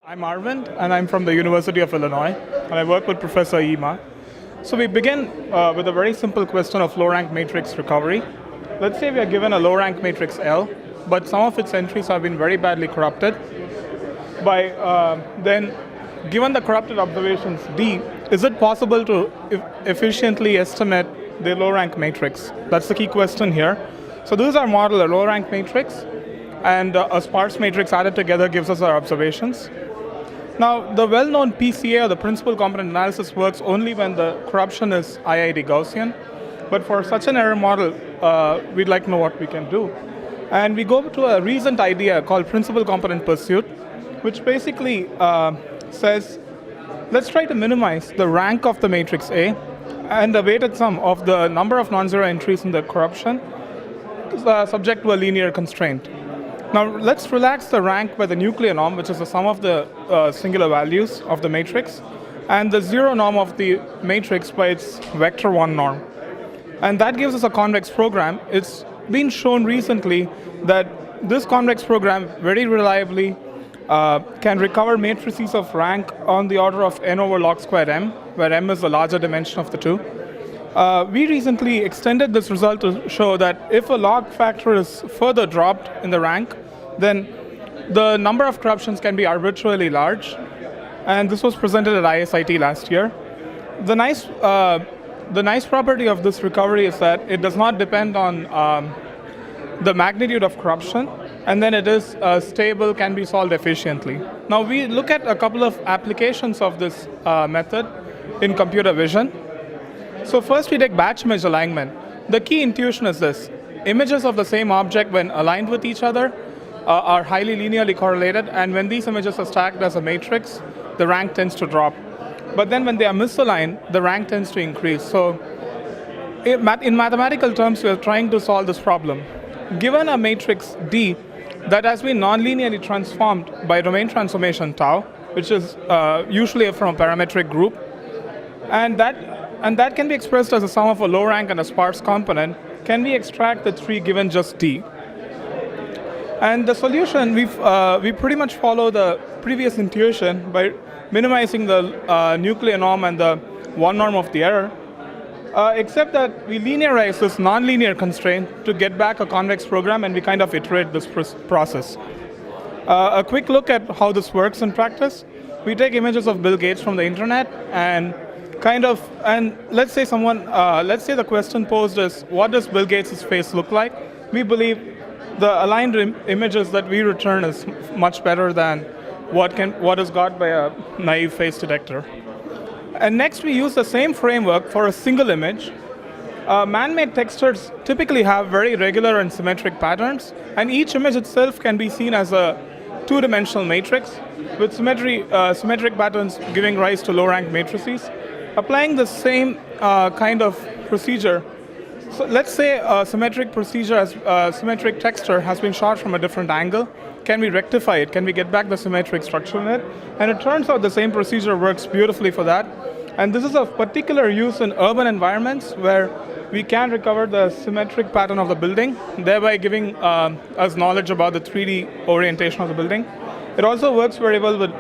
I'm Arvind, and I'm from the University of Illinois, and I work with Professor Ima. So we begin with a very simple question of low-rank matrix recovery. Let's say we are given a low-rank matrix L, but some of its entries have been very badly corrupted. Then, given the corrupted observations D, is it possible to efficiently estimate the low-rank matrix? That's the key question here. So this is our model, a low-rank matrix, and a sparse matrix added together gives us our observations. Now, the well-known PCA, or the principal component analysis, works only when the corruption is IID Gaussian. But for such an error model, we'd like to know what we can do. And we go to a recent idea called principal component pursuit, which basically says, let's try to minimize the rank of the matrix A and the weighted sum of the number of non-zero entries in the corruption subject to a linear constraint. Now, let's relax the rank by the nuclear norm, which is the sum of the singular values of the matrix, and the zero norm of the matrix by its vector 1 norm. And that gives us a convex program. It's been shown recently that this convex program very reliably can recover matrices of rank on the order of n over log squared m, where m is the larger dimension of the two. We recently extended this result to show that if a log factor is further dropped in the rank, then the number of corruptions can be arbitrarily large. And this was presented at ISIT last year. The nice property of this recovery is that it does not depend on the magnitude of corruption, and then it is stable, can be solved efficiently. Now we look at a couple of applications of this method in computer vision. So first we take batch image alignment. The key intuition is this: images of the same object, when aligned with each other, are highly linearly correlated, and when these images are stacked as a matrix, the rank tends to drop. But then when they are misaligned, the rank tends to increase. So in mathematical terms, we are trying to solve this problem. Given a matrix D that has been non-linearly transformed by domain transformation tau, which is usually from a parametric group, and that can be expressed as a sum of a low rank and a sparse component, can we extract the tree given just D? And the solution, we pretty much follow the previous intuition by minimizing the nuclear norm and the one norm of the error, except that we linearize this nonlinear constraint to get back a convex program, and we kind of iterate this process. A quick look at how this works in practice. We take images of Bill Gates from the internet, and let's say the question posed is, what does Bill Gates' face look like? We believe the aligned images that we return is much better than what is got by a naive face detector. And next we use the same framework for a single image. Man-made textures typically have very regular and symmetric patterns, and each image itself can be seen as a two-dimensional matrix with symmetric patterns giving rise to low-rank matrices. Applying the same kind of procedure, so let's say a symmetric symmetric texture has been shot from a different angle. Can we rectify it? Can we get back the symmetric structure in it? And it turns out the same procedure works beautifully for that. And this is of particular use in urban environments where we can recover the symmetric pattern of the building, thereby giving us knowledge about the 3D orientation of the building. It also works very well with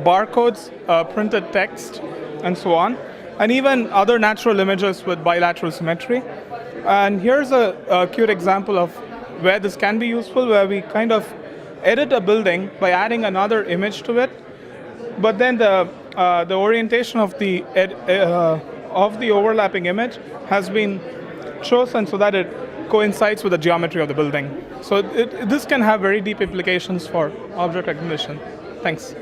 barcodes, printed text, and so on, and even other natural images with bilateral symmetry. And here's a cute example of where this can be useful, where we kind of edit a building by adding another image to it, but then the orientation of the overlapping image has been chosen so that it coincides with the geometry of the building. So this can have very deep implications for object recognition. Thanks.